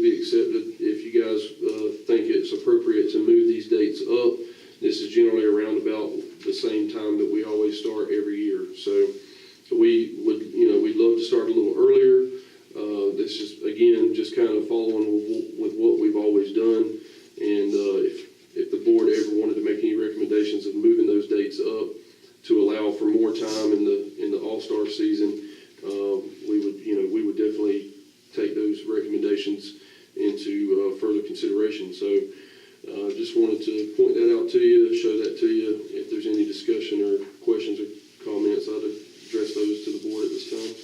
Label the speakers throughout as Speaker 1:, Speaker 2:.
Speaker 1: be accepted. If you guys think it's appropriate to move these dates up, this is generally around about the same time that we always start every year. So we would, we'd love to start a little earlier. This is, again, just kind of following with what we've always done. And if the board ever wanted to make any recommendations of moving those dates up to allow for more time in the All-Star season, we would definitely take those recommendations into further consideration. So just wanted to point that out to you, show that to you. If there's any discussion or questions or comments, I'd address those to the board at this time.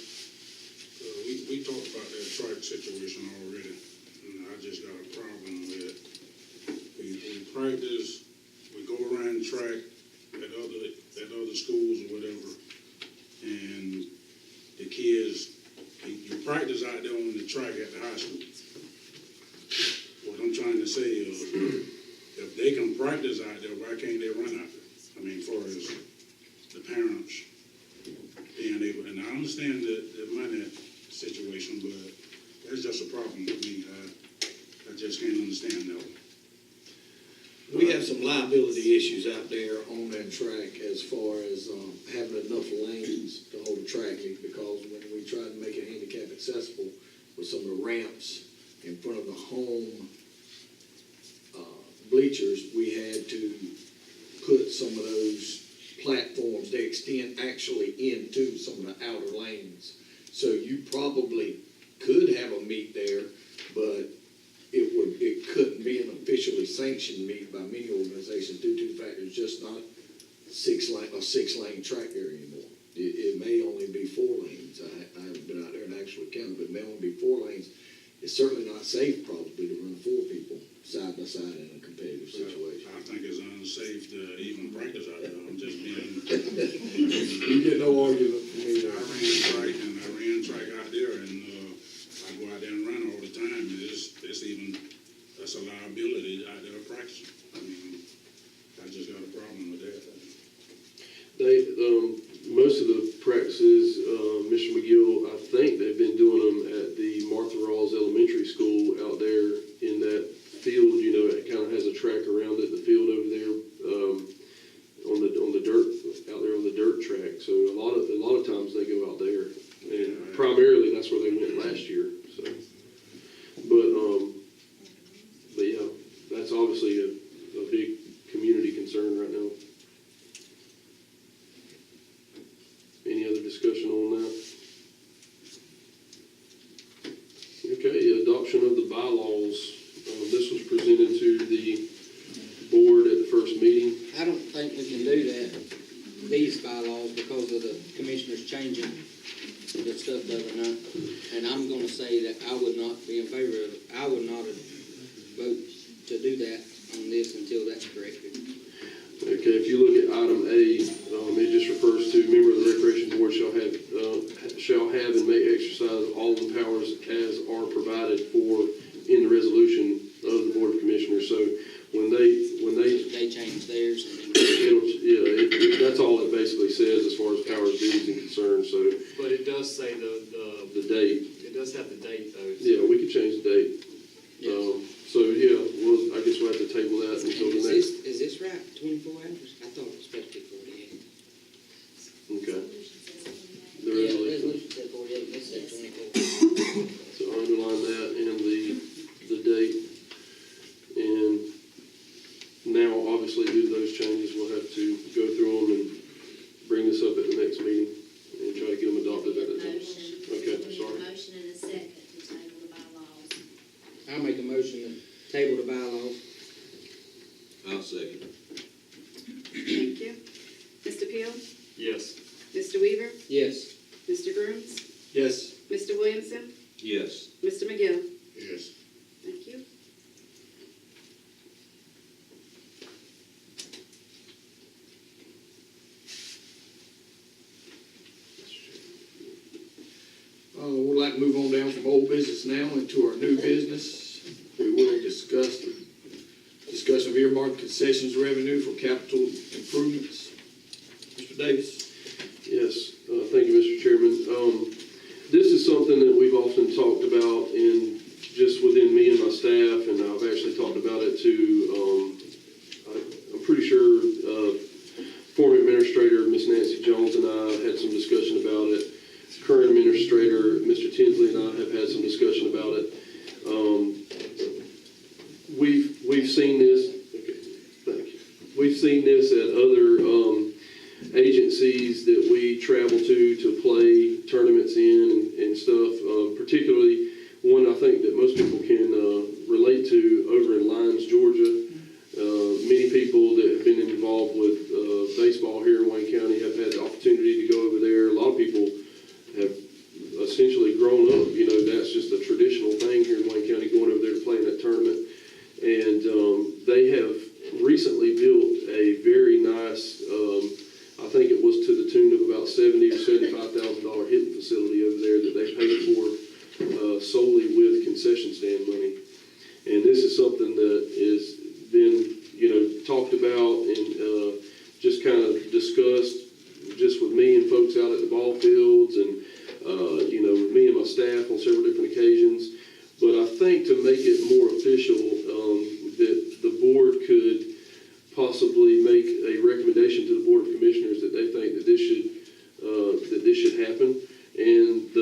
Speaker 2: We talked about that track situation already, and I just got a problem with it. We practice, we go around track at other schools or whatever, and the kids, you practice out there on the track at the high school. What I'm trying to say is, if they can practice out there, why can't they run out there? I mean, as far as the parents being able, and I understand the money situation, but that's just a problem with me. I just can't understand that one.
Speaker 3: We have some liability issues out there on that track as far as having enough lanes to hold the track, because when we tried to make it handicap accessible with some of the ramps in front of the home bleachers, we had to put some of those platforms, they extend actually into some of the outer lanes. So you probably could have a meet there, but it couldn't be an officially sanctioned meet by many organizations due to the fact there's just not a six-lane track there anymore. It may only be 4 lanes. I haven't been out there and actually counted, but it may only be 4 lanes. It's certainly not safe probably to run 4 people side by side in a competitive situation.
Speaker 2: I think it's unsafe to even practice out there. I'm just being.
Speaker 3: You get no argument from me there.
Speaker 2: I ran track out there, and I go out there and run all the time. And that's a liability out there practicing. I mean, I just got a problem with that.
Speaker 1: Most of the practices, Mr. McGill, I think they've been doing them at the Martha Rawls Elementary School out there in that field. It kind of has a track around it. The field over there on the dirt, out there on the dirt track. So a lot of times they go out there, and primarily that's where they went last year. So, but yeah, that's obviously a big community concern right now. Any other discussion on that? Okay, adoption of the bylaws. This was presented to the board at the first meeting.
Speaker 4: I don't think we can do that, these bylaws, because of the commissioners changing the stuff the other night. And I'm gonna say that I would not be in favor of it. I would not vote to do that on this until that's corrected.
Speaker 1: Okay, if you look at item A, it just refers to member of the Recreation Board shall have and may exercise all the powers as are provided for in the resolution of the Board of Commissioners. So when they
Speaker 4: change theirs, and
Speaker 1: that's all it basically says as far as powers, duties, and concerns. So,
Speaker 5: but it does say the
Speaker 1: date.
Speaker 5: It does have the date though. So.
Speaker 1: Yeah, we could change the date.
Speaker 4: yes.
Speaker 1: So yeah, I guess we'll have to table that until the next.
Speaker 4: Is this right? 24 hours? I thought it was supposed to be 48.
Speaker 1: Okay. The
Speaker 4: Yeah,
Speaker 1: resolution.
Speaker 4: resolution said 48. This said 24.
Speaker 1: So underline that and the date. And now, obviously, due to those changes, we'll have to go through them and bring this up at the next meeting and try to get them adopted at that time. Okay, sorry.
Speaker 6: Motion and a second to table the bylaws.
Speaker 4: I'll make a motion to table the bylaws.
Speaker 3: I'll second.
Speaker 7: Thank you. Mr. Peel?
Speaker 5: Yes.
Speaker 7: Mr. Weaver?
Speaker 4: Yes.
Speaker 7: Mr. Grooms?
Speaker 3: Yes.
Speaker 7: Mr. Williamson?
Speaker 3: Yes.
Speaker 7: Mr. McGill?
Speaker 2: Yes.
Speaker 7: Thank you.
Speaker 3: We'd like to move on down from old business now into our new business. We will discuss the discussion of earmarked concessions revenue for capital improvements. Mr. Davis.
Speaker 1: Yes, thank you, Mr. Chairman. This is something that we've often talked about in just within me and talked about it to, I'm pretty sure, former administrator, Miss Nancy Jones, and I had some discussion about it. Current administrator, Mr. Tinsley, and I have had some discussion about it. We've seen this, okay, thank you. We've seen this at other, agencies that we travel to play tournaments in and stuff, particularly one I think that most people can, relate to over in Lyons, Georgia. Many people that have been involved with, baseball here in Wayne County have had the opportunity to go over there. A lot of people have essentially grown up, you know, that's just a traditional thing here in Wayne County, going over there to play in that tournament. And they have recently built a very nice, I think it was to the tune of about $70,000 or $75,000 hitting facility over there that they paid for solely with concession stand money. And this is something that has been, you know, talked about and just kind of discussed just with me and folks out at the ball fields and, you know, with me and my staff on several different occasions. But I think to make it more official, that the board could possibly make a recommendation to the Board of Commissioners that they think that this should happen. And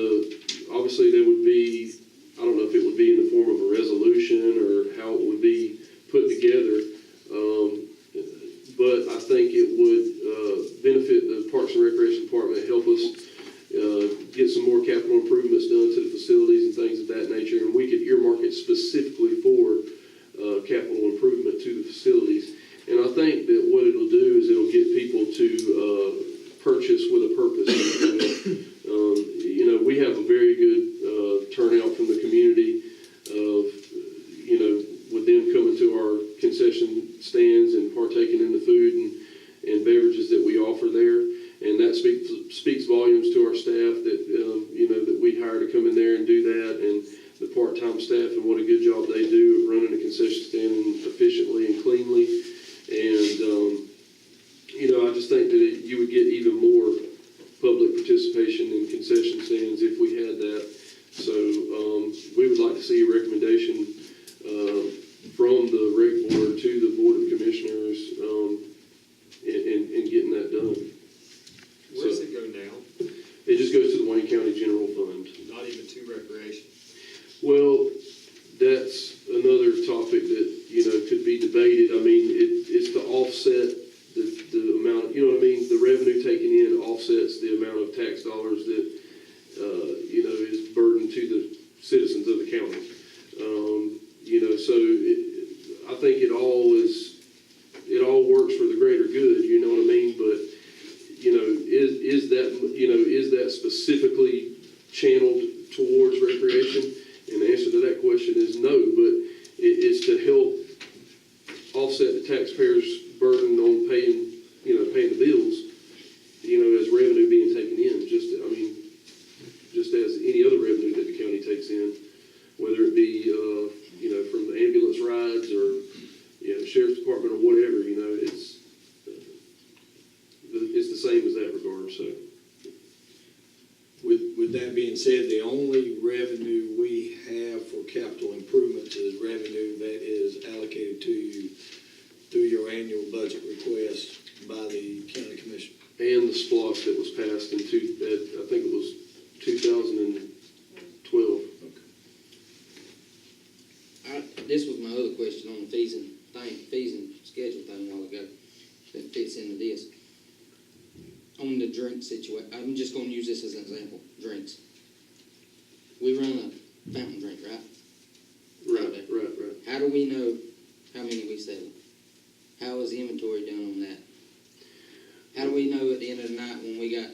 Speaker 1: obviously there would be, I don't know if it would be in the form of a resolution or how it would be put together. But I think it would benefit the Parks and Recreation Department, help us get some more capital improvements done to the facilities and things of that nature. And we could earmark it specifically for capital improvement to the facilities. And I think that what it'll do is it'll get people to purchase with a purpose. You know, we have a very good turnout from the community of, you know, with them coming to our concession stands and partaking in the food and beverages that we offer there. And that speaks volumes to our staff that, you know, that we hire to come in there and do that, and the part-time staff and what a good job they do of running a concession stand efficiently and cleanly. And, you know, I just think that you would get even more public participation in concession stands if we had that. So we would like to see a recommendation from the rec board to the Board of Commissioners in getting that done.
Speaker 5: Where does it go now?
Speaker 1: It just goes to the Wayne County General Fund.
Speaker 5: Not even to recreation?
Speaker 1: Well, that's another topic that, you know, could be debated. I mean, it's to offset the amount, you know what I mean? The revenue taken in offsets the amount of tax dollars that, you know, is burdened to the citizens of the county. You know, so I think it all works for the greater good, you know what I mean? But, you know, is that specifically channeled towards recreation? And the answer to that question is no, but it's to help offset the taxpayers' burden on paying the bills, you know, as revenue being taken in, just as any other revenue that the county takes in, whether it be, you know, from the ambulance rides or, you know, sheriff's department or whatever, you know, it's the same as that regard, so.
Speaker 3: With that being said, the only revenue we have for capital improvements is revenue that is allocated to you through your annual budget request by the county commission.
Speaker 1: And the SPLOST that was passed I think it was 2012.
Speaker 4: This was my other question on the fees and schedule thing a while ago, that fits into this. On the drink situation, I'm just gonna use this as an example, drinks. We run a fountain drink, right?
Speaker 1: Right.
Speaker 4: How do we know how many we sell? How is the inventory done on that? How do we know at the end of the night when we got,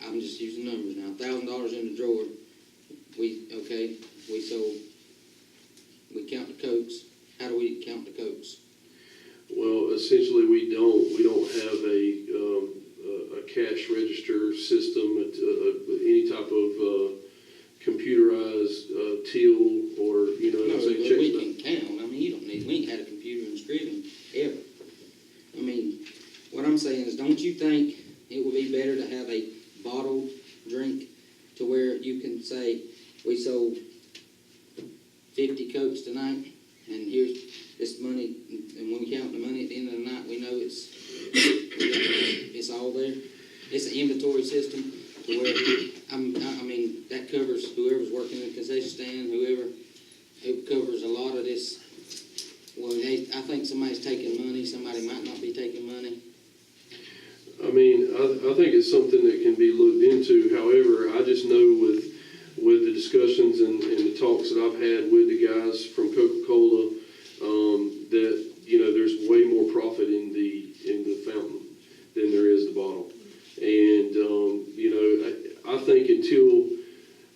Speaker 4: I'm just using numbers now, $1,000 in the drawer, we count the Cokes. How do we count the Cokes?
Speaker 1: Well, essentially, we don't have a cash register system, any type of computerized till or, you know,
Speaker 4: No,
Speaker 1: say
Speaker 4: but
Speaker 1: check
Speaker 4: we
Speaker 1: stub.
Speaker 4: can count. I mean, we ain't had a computer and scribbling ever. I mean, what I'm saying is, don't you think it would be better to have a bottled drink to where you can say, we sold 50 Cokes tonight, and here's this money, and when we count the money at the end of the night, we know it's all there. It's an inventory system to where, I mean, that covers whoever's working in the concession stand, it covers a lot of this. Well, I think somebody's taking money, somebody might not be taking money.
Speaker 1: I mean, I think it's something that can be looked into. However, I just know with the discussions and the talks that I've had with the guys from Coca-Cola, that, you know, there's way more profit in the fountain than there is the bottle. And, you know, I think until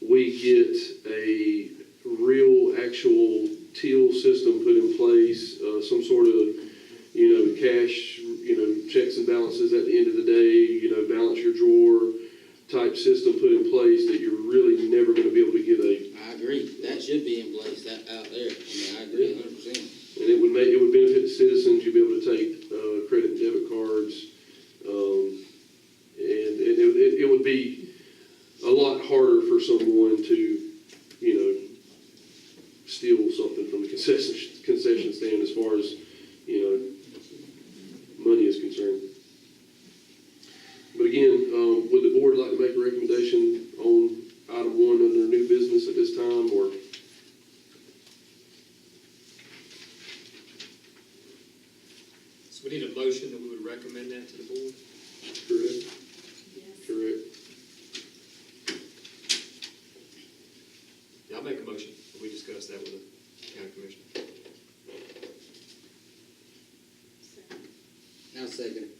Speaker 1: we get a real actual till system put in place, some sort of, you know, cash, you know, checks and balances at the end of the day, you know, balance your drawer type system put in place, that you're really never going to be able to get
Speaker 4: I agree, that should be in place, that out there, I mean, I agree 100%.
Speaker 1: and it would benefit the citizens. You'd be able to take credit and debit cards, and it would be a lot harder for someone to, you know, steal something from the concession stand as far as, you know, money is concerned. But again, would the board like to make a recommendation on item 1 under new business at this time, or?
Speaker 5: So we need a motion that we would recommend that to the board?
Speaker 1: Correct.
Speaker 6: Yes.
Speaker 1: Correct.
Speaker 5: Yeah, I'll make a motion that we discuss that with the county commissioner.
Speaker 4: I'll second it.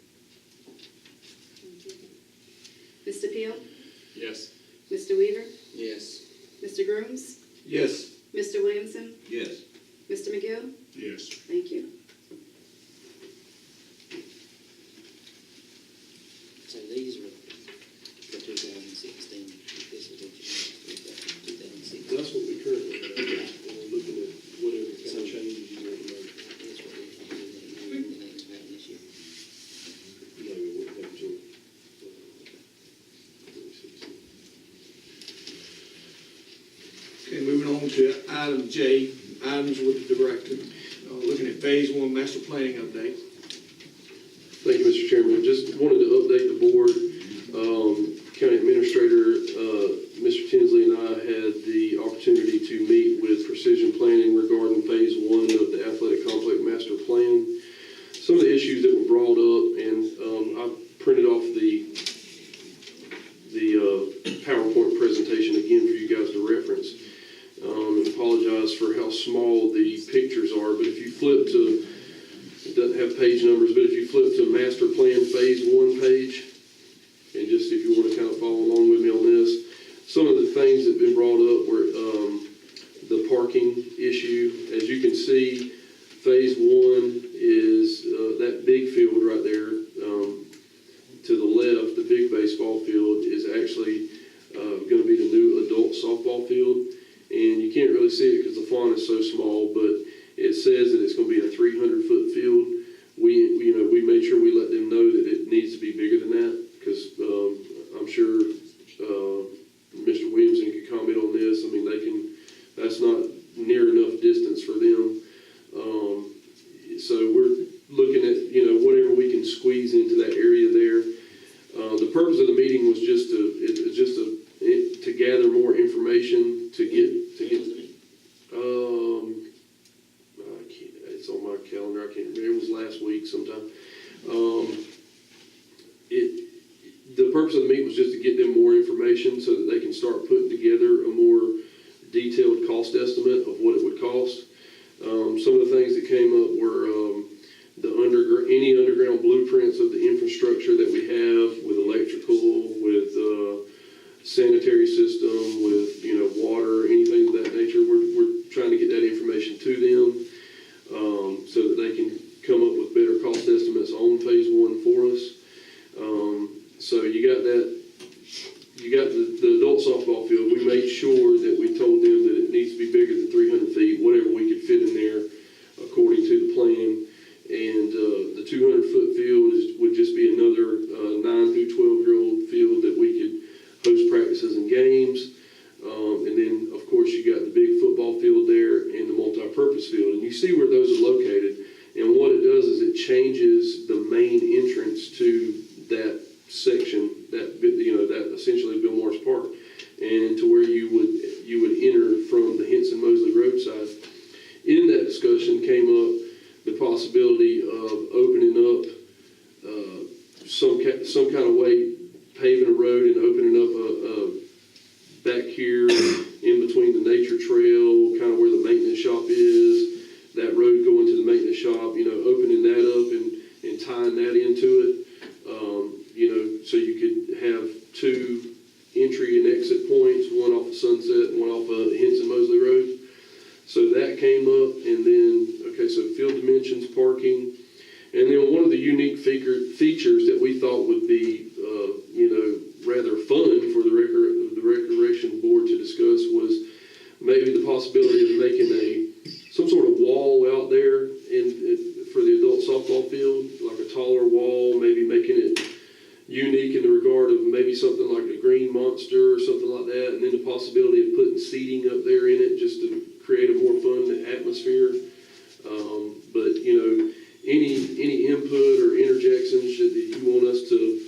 Speaker 7: Mr. Peel?
Speaker 5: Yes.
Speaker 7: Mr. Weaver?
Speaker 4: Yes.
Speaker 7: Mr. Grooms?
Speaker 3: Yes.
Speaker 7: Mr. Williamson?
Speaker 3: Yes.
Speaker 7: Mr. McGill?
Speaker 2: Yes.
Speaker 7: Thank you.
Speaker 4: So these were for 2016, this is what you want, 2016.
Speaker 1: That's what we currently have, and we're looking at whatever kind of changes you want to make.
Speaker 4: That's what we're going to do in the next half this year.
Speaker 1: No, we wouldn't have to.
Speaker 3: Okay, moving on to item J, items with the director. Looking at phase 1 master planning update.
Speaker 1: Thank you, Mr. Chairman. Just wanted to update the board. County Administrator, Mr. Tinsley, and I had the opportunity to meet with Precision Planning regarding phase 1 of the athletic complex master plan. Some of the issues that were brought up, and I printed off the PowerPoint presentation again for you guys to reference. And apologize for how small the pictures are, but if you flip to, it doesn't have page numbers, but if you flip to master plan phase 1 page, and just if you want to kind of follow along with me on this, some of the things that have been brought up were the parking issue. As you can see, phase 1 is that big field right there. To the left, the big baseball field is actually going to be the new adult softball field. And you can't really see it because the font is so small, but it says that it's going to be a 300-foot field. We made sure we let them know that it needs to be bigger than that, because I'm sure Mr. Williamson could comment on this. I mean, that's not near enough distance for them. So we're looking at, whatever we can squeeze into that area there. The purpose of the meeting was just to gather more information to get. It's on my calendar. I can't remember. It was last week sometime. The purpose of the meeting was just to get them more information so that they can start putting together a more detailed cost estimate of what it would cost. Some of the things that came up were any underground blueprints of the infrastructure that we have with electrical, with sanitary system, with water, anything of that nature. We're trying to get that information to them so that they can come up with better cost estimates on phase 1 for us. So you got that. You got the adult softball field. We made sure that we told them that it needs to be bigger than 300 feet, whatever we could fit in there according to the plan. And the 200-foot field would just be another 9 through 12-year-old field that we could host practices and games. And then, of course, you got the big football came up, and then, okay, so field dimensions, parking, and then one of the unique features that we thought would be, rather fun for the recreation board to discuss was maybe the possibility of making some sort of wall out there for the adult softball field, like a taller wall, maybe making it unique in the regard of maybe something like a green monster or something like that, and then the possibility of putting seating up there in it just to create a more fun atmosphere. But any input or interjections that you want us to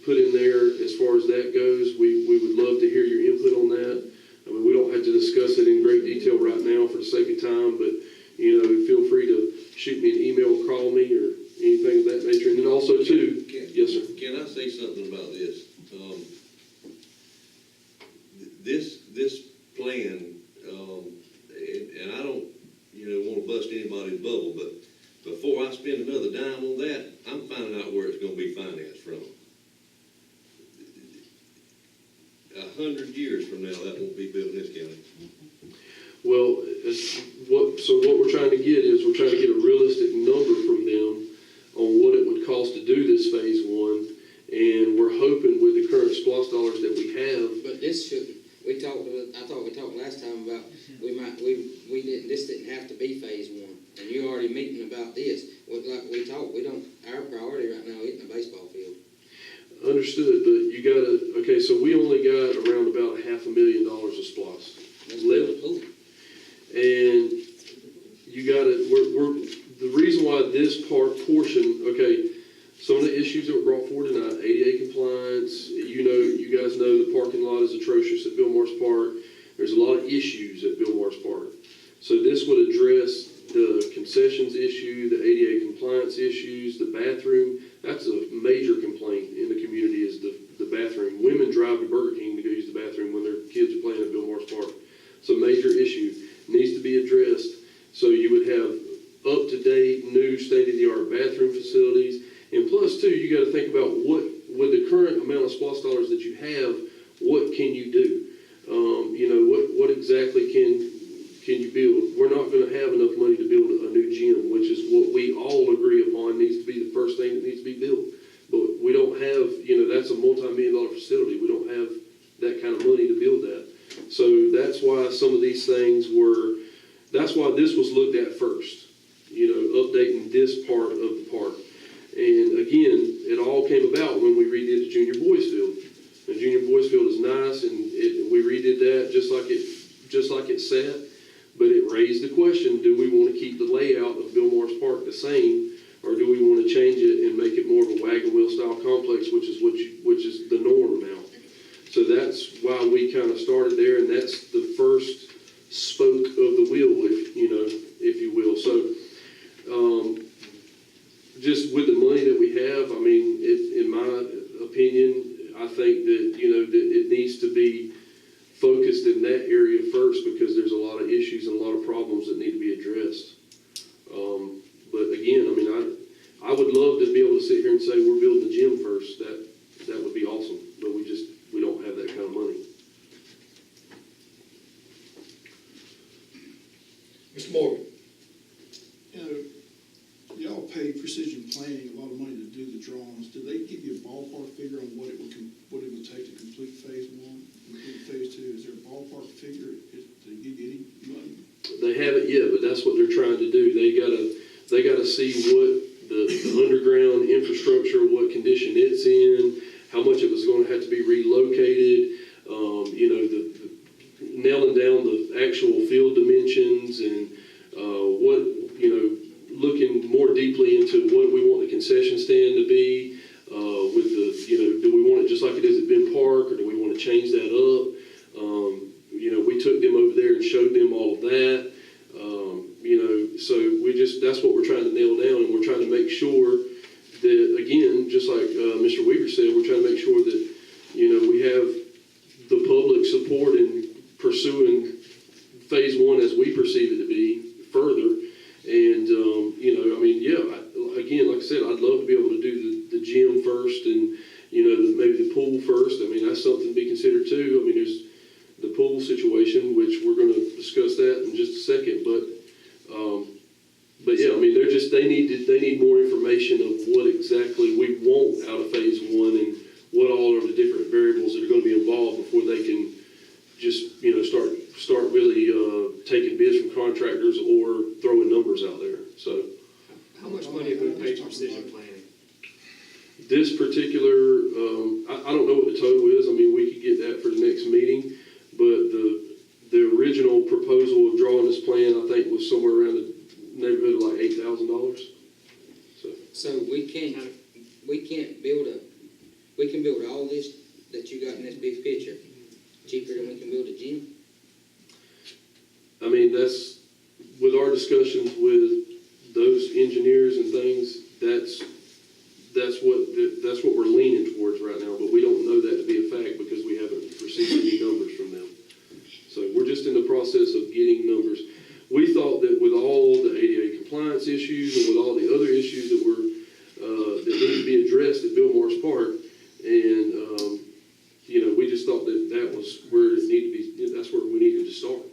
Speaker 1: put in there as far as that goes, we would love to hear your input on that. I mean, we don't have to discuss it in great detail right now for the sake of time, but feel free to shoot me an email or call me or anything of that nature. And then also too, yes, sir.
Speaker 8: Can I say something about this? This plan, and I don't, want to bust anybody's bubble, but before I spend another dime on that, I'm finding out where it's going to be financed from. 100 years from now, that won't be built in this county.
Speaker 1: Well, what we're trying to get is we're trying to get a realistic number from them on what it would cost to do this phase one, and we're hoping with the current SPLOST dollars that we have.
Speaker 4: But this shouldn't, I thought we talked last time about, this didn't have to be phase one, and you're already meeting about this. Like we talked, our priority right now isn't a baseball field.
Speaker 1: Understood, but you gotta, okay, so we only got around about $500,000 of SPLOST
Speaker 4: Let's
Speaker 1: left.
Speaker 4: build a pool.
Speaker 1: And you gotta, the reason why this portion, okay, some of the issues that were brought forward tonight, ADA compliance, you guys know the parking lot is atrocious at Bill Morris Park. There's a lot of issues at Bill Morris Park. So this would address the concessions issue, the ADA compliance issues, the bathroom. That's a major complaint in the community is the bathroom. Women drive to Burger King to go use the bathroom when their kids are playing at Bill Morris Park. It's a major issue. Needs to be addressed. So you would have up-to-date, new, state-of-the-art bathroom facilities. And plus, too, you got to think about with the current amount of SPLOST dollars that you have, what can you do? What exactly can you build? We're not going to have enough money to build a new gym, which is what we all agree upon needs to be the first thing that needs to be built. But we don't have, that's a multi-million-dollar facility. We don't have that kind of money to build that. So that's why some of these things that's why this was looked at first, updating this part of the park. And again, it all came about when we redid the junior boys field. The junior boys field is nice, and we redid that just like it sat. But it raised the question: do we want to keep the layout of Bill Morris Park the same, or do we want to change it and make it more of a wagon wheel style complex, which is the norm now? So that's why we kind of started there, and that's the first spoke of the wheel, if you will. So. Just with the money that we have, I mean, in my opinion, I think that, that it needs to be focused in that area first because there's a lot of issues and a lot of problems that need to be addressed. But again, I mean, I would love to be able to sit here and say we're building a gym first. That would be awesome, but we don't have that kind of money.
Speaker 3: Mr. Morgan.
Speaker 9: Y'all pay Precision Planning a lot of money to do the drawings. Do they give you a ballpark figure on what it would take to complete phase one, complete phase two? Is there a ballpark figure? Do they give you any money?
Speaker 1: They haven't yet, but that's what they're trying to do. They gotta see what the underground infrastructure, what condition it's in, how much it was going to have to be relocated. Nailing down the actual field dimensions and looking more deeply into what we want the concession stand to be, do we want it just like it is at Ben Park, or do we want to change that up? We took them over there and showed them all of that. So that's what we're trying to nail down, and we're trying to make sure that, again, just like Mr. Weaver said, we're trying to make sure that, we have the public support in pursuing phase one as we perceive it to be further. And, again, like I said, I'd love to be able to do the gym first and, maybe the pool first. I mean, that's something to be considered too. I mean, there's the pool situation, which we're going to discuss that in just a second, but yeah, I mean, they need more information of what exactly we want out of phase one and what all are the different variables that are gonna be involved before they can just, start really, taking bids from contractors or throwing numbers out there, so.
Speaker 5: How much money have we paid for precision planning?
Speaker 1: This particular, I don't know what the total is, I mean, we could get that for the next meeting, but the original proposal of drawing this plan, I think, was somewhere around the neighborhood of like $8,000.
Speaker 4: So we can't build we can build all this that you got in this big picture cheaper than we can build a gym?
Speaker 1: I mean, that's, with our discussions with those engineers and things, that's what we're leaning towards right now, but we don't know that to be a fact because we haven't received any numbers from them. So we're just in the process of getting numbers. We thought that with all the ADA compliance issues and with all the other issues that that need to be addressed at Bill Morris Park, and we just thought that was where it needed to be. That's where we needed to start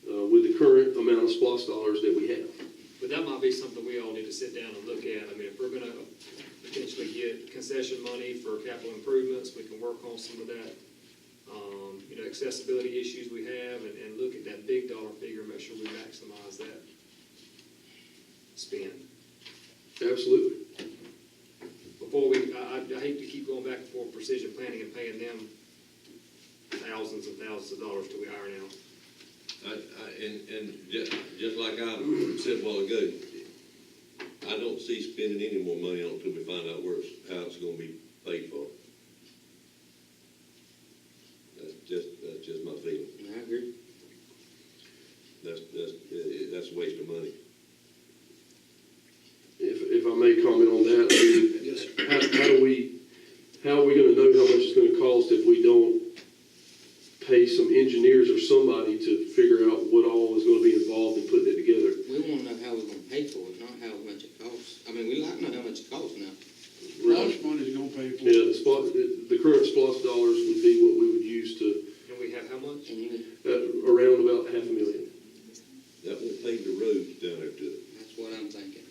Speaker 1: with the current amount of SPOS dollars that we have.
Speaker 5: But that might be something we all need to sit down and look at. I mean, if we're gonna potentially get concession money for capital improvements, we can work on some of that, accessibility issues we have and look at that big dollar figure, make sure we maximize that spend.
Speaker 1: Absolutely.
Speaker 5: Before I hate to keep going back and forth precision planning and paying them thousands and thousands of dollars till we iron out.
Speaker 8: And just like I said a while ago, I don't see spending any more money on it until we find out how it's gonna be paid for. That's just my feeling.
Speaker 4: I agree.
Speaker 8: That's a waste of money.
Speaker 1: If I may comment on that, I mean, how are we gonna know how much it's gonna cost if we don't pay some engineers or somebody to figure out what all is gonna be involved in putting it together?
Speaker 4: We wanna know how we're gonna pay for it, not how much it costs. I mean, we like to know how much it costs now.
Speaker 9: How much money is gonna pay for
Speaker 1: Yeah,
Speaker 9: it?
Speaker 1: the current SPOS dollars would be what we would use to,
Speaker 5: And we have how much?
Speaker 4: And you,
Speaker 1: around about $500,000.
Speaker 8: That won't pave the roads down there to it.
Speaker 4: that's what I'm thinking.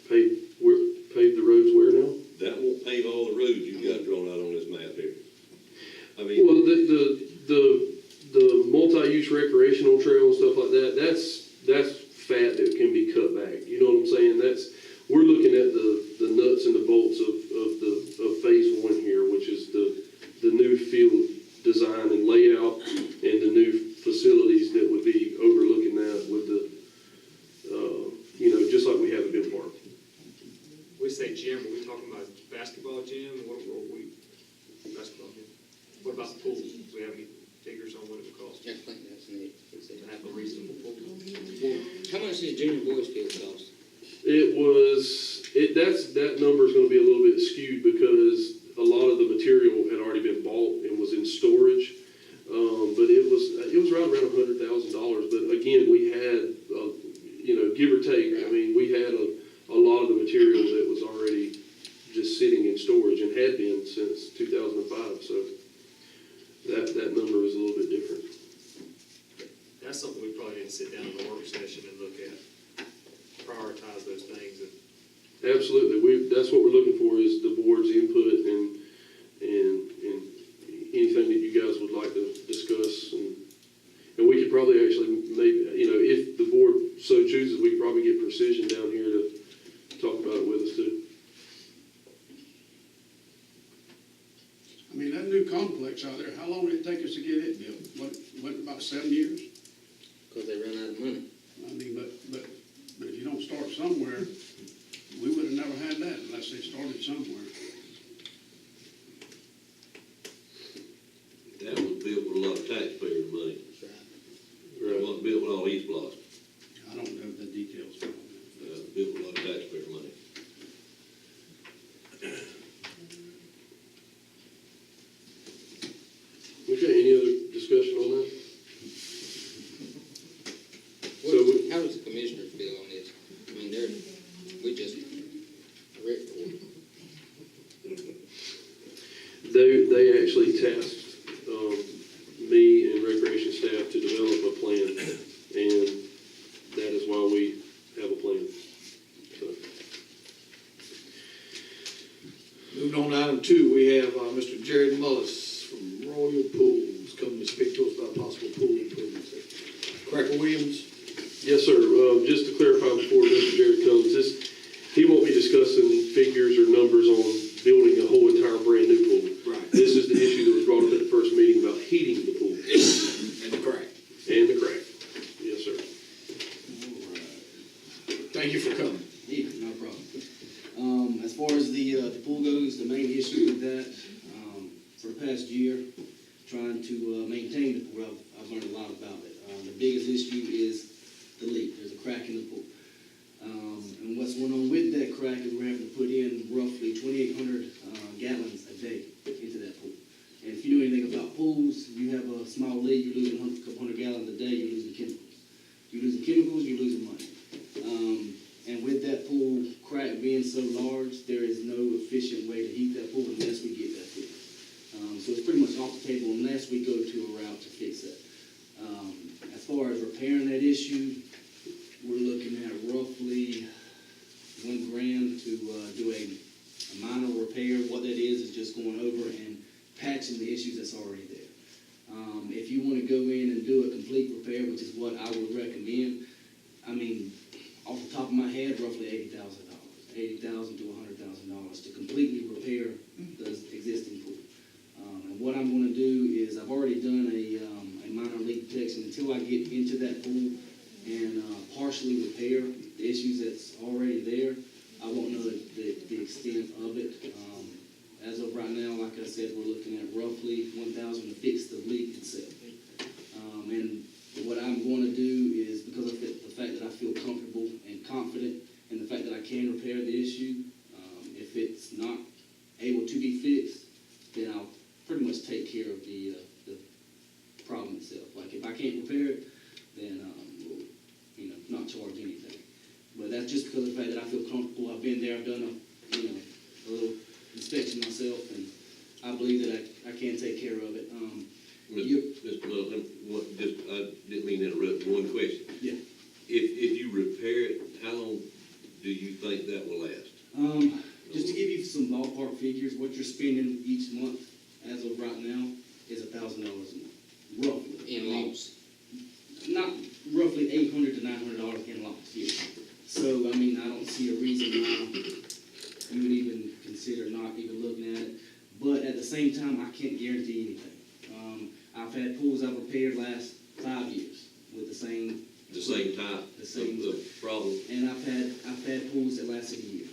Speaker 1: Pave the roads where now?
Speaker 8: That won't pave all the roads you've got drawn out on this map here. I mean,
Speaker 1: Well, the multi-use recreational trail and stuff like that, that's fat that can be cut back. You know what I'm saying? We're looking at the nuts and the bolts of phase one here, which is the new field design and layout and the new facilities that would be overlooking that with the, just like we have at Bill Park.
Speaker 5: We say gym, are we talking about basketball gym? What are we, basketball gym? What about the pool? Do we have any figures on what it would cost
Speaker 4: I think that's neat.
Speaker 5: to have a reasonable pool?
Speaker 4: How much does junior boys field cost?
Speaker 1: That number is gonna be a little bit skewed because a lot of the material had already been bought and was in storage. But it was right around $100,000. But again, we had, give or take, I mean, we had a lot of the material that was already just sitting in storage and had been since 2005. So that number is a little bit different.
Speaker 5: That's something we probably need to sit down in the work session and look at, prioritize those things.
Speaker 1: Absolutely. That's what we're looking for is the board's input and anything that you guys would like to discuss. And we could probably actually maybe, if the board so chooses, we could probably get Precision down here to talk about it with us too.
Speaker 9: I mean, that new complex out there, how long did it take us to get it built? What, about 7 years?
Speaker 4: Because they run out of money.
Speaker 9: I mean, but if you don't start somewhere, we would have never had that unless they started somewhere.
Speaker 8: that was built with a lot of taxpayer money. It wasn't built with all East Blossom.
Speaker 9: I don't know the details.
Speaker 8: Built with a lot of taxpayer money.
Speaker 1: Okay, any other discussion on that?
Speaker 4: How does the commissioners feel on this? I mean, we just read for it.
Speaker 1: They actually tasked me and recreation staff to develop a plan
Speaker 3: Jared Mullis from Royal Pools coming to speak to us about possible pool improvements. Cracker Williams?
Speaker 1: Yes, sir. Just to clarify before Mr. Jared comes, he won't be discussing figures or numbers on building a whole entire brand new pool.
Speaker 3: Right.
Speaker 1: This is the issue that was brought up at the first meeting about heating the pool
Speaker 3: And the crack.
Speaker 1: and the crack. Yes, sir.
Speaker 3: Thank you for coming.
Speaker 10: Yeah, no problem. As far as the pool goes, the main issue with that, for the past year, trying to maintain the pool, I've learned a lot about it. The biggest issue is the leak. There's a crack in the pool. And what's going on with that crack is we're having to put in roughly 2,800 gallons a day into that pool. And if you know anything about pools, you have a small leak, you're losing a couple hundred gallons a day, you're losing chemicals. You're losing chemicals, you're losing money. And with that pool crack being so large, there is no efficient way to heat that pool unless we get that fixed. So it's pretty much off the table unless we go to a route to fix that. As far as repairing that issue, we're looking at roughly $1,000 to do a minor repair. What that is just going over and patching the issues that's already there. If you want to go in and do a complete repair, which is what I would recommend, I mean, off the top of my head, roughly $80,000, $80,000 to $100,000 to completely repair the existing pool. And what I'm going to do is I've already done a minor leak detection until I get into that pool and partially repair the issues that's already there. I won't know the extent of it. As of right now, like I said, we're looking at roughly $1,000 to fix the leak itself. And what I'm going to do is, because of the fact that I feel comfortable and confident in the fact that I can repair the issue, if it's not able to be fixed, then I'll pretty much take care of the problem itself. Like if I can't repair it, then we'll, not charge anything. But that's just because of the fact that I feel comfortable. I've been there, I've done a little inspection myself, and I believe that I can take care of it.
Speaker 8: Mr. Mullin, I didn't mean to interrupt, one question.
Speaker 10: Yeah.
Speaker 8: If you repair it, how long do you think that will last?
Speaker 10: Just to give you some ballpark figures, what you're spending each month as of right now is $1,000 a month, roughly.
Speaker 4: In loss.
Speaker 10: Not roughly $800 to $900 in loss, yeah. So, I mean, I don't see a reason why you would even consider not even looking at it. But at the same time, I can't guarantee anything. I've had pools I've repaired last 5 years with the same
Speaker 8: Type
Speaker 10: The same-
Speaker 8: of problem?
Speaker 10: and I've had pools that lasted a year.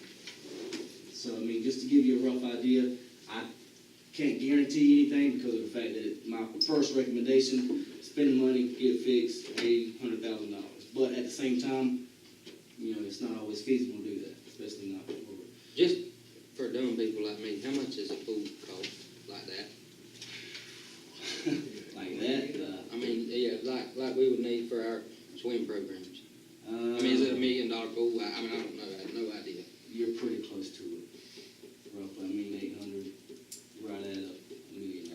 Speaker 10: So, I mean, just to give you a rough idea, I can't guarantee anything because of the fact that my first recommendation, spend the money, get it fixed, $100,000. But at the same time, it's not always feasible to do that, especially not for
Speaker 4: Just for dumb people like me, how much does a pool cost like that?
Speaker 10: like that.
Speaker 4: I mean, yeah, like we would need for our swim programs. I mean, is it $1 million pool? I don't know. I have no idea.
Speaker 10: You're pretty close to it, roughly. I mean, 800, right at $1 million.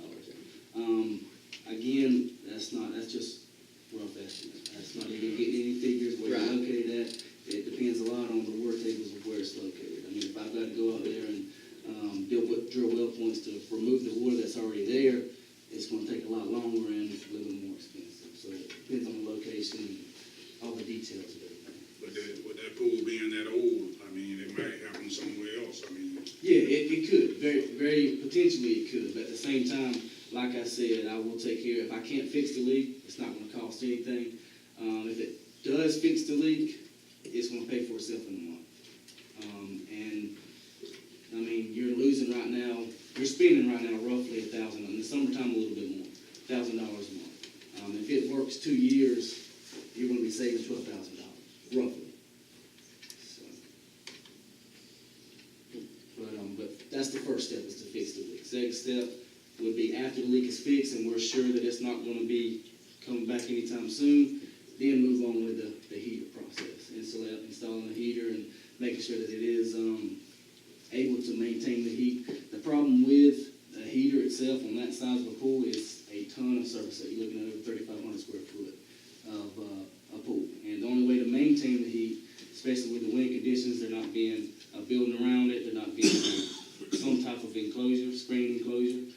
Speaker 10: Again, that's just rough estimate. That's not even getting any figures where
Speaker 4: Right.
Speaker 10: it's located at. It depends a lot on the water tables of where it's located. I mean, if I've got to go out there and drill well points to remove the water that's already there, it's going to take a lot longer and it's a little bit more expensive. So it depends on the location and all the details of everything.
Speaker 2: But with that pool being that old, I mean, it might happen somewhere else. I mean,
Speaker 10: Yeah, it could. Very, very potentially it could. But at the same time, like I said, I will take care. If I can't fix the leak, it's not going to cost anything. If it does fix the leak, it's going to pay for itself in a month. And I mean, you're losing right now. You're spending right now roughly $1,000. In the summertime, a little bit more, $1,000 a month. If it works 2 years, you're going to be saving $12,000 roughly. So. But that's the first step, is to fix the leak. Second step would be after the leak is fixed and we're sure that it's not going to be coming back anytime soon, then move on with the heater process. Installing the heater and making sure that it is able to maintain the heat. The problem with the heater itself on that size of a pool is a ton of surface area. You're looking at over 3,500 square foot of a pool. And the only way to maintain the heat, especially with the wind conditions, there not being a building around it, there not being some type of enclosure, screen enclosure,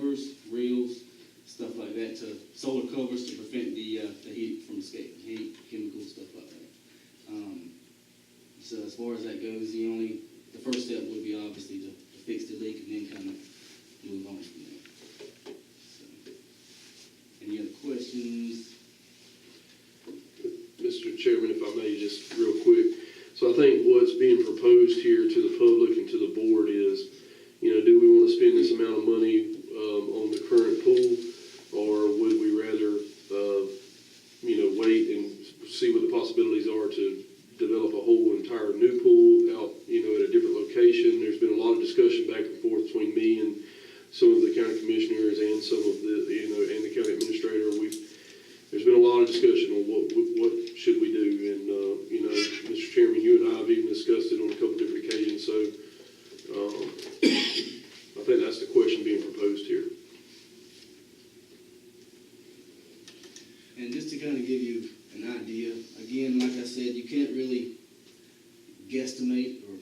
Speaker 10: covers, reels, stuff like that, to solar covers to prevent the heat from escaping, heat, chemicals, stuff like that. So as far as that goes, the first step would be obviously to fix the leak and then kind of move on from there. So, any other questions?
Speaker 1: Mr. Chairman, if I may, just real quick. So I think what's being proposed here to the public and to the board is, do we want to spend this amount of money on the current pool? Or would we rather, wait and see what the possibilities are to develop a whole entire new pool out, at a different location? There's been a lot of discussion back and forth between me and some of the county commissioners and some of the, and the county administrator. There's been a lot of discussion on what should we do, and Mr. Chairman, you and I have even discussed it on a couple different occasions. So I think that's the question being proposed here.
Speaker 10: And just to kind of give you an idea, again, like I said, you can't really guesstimate or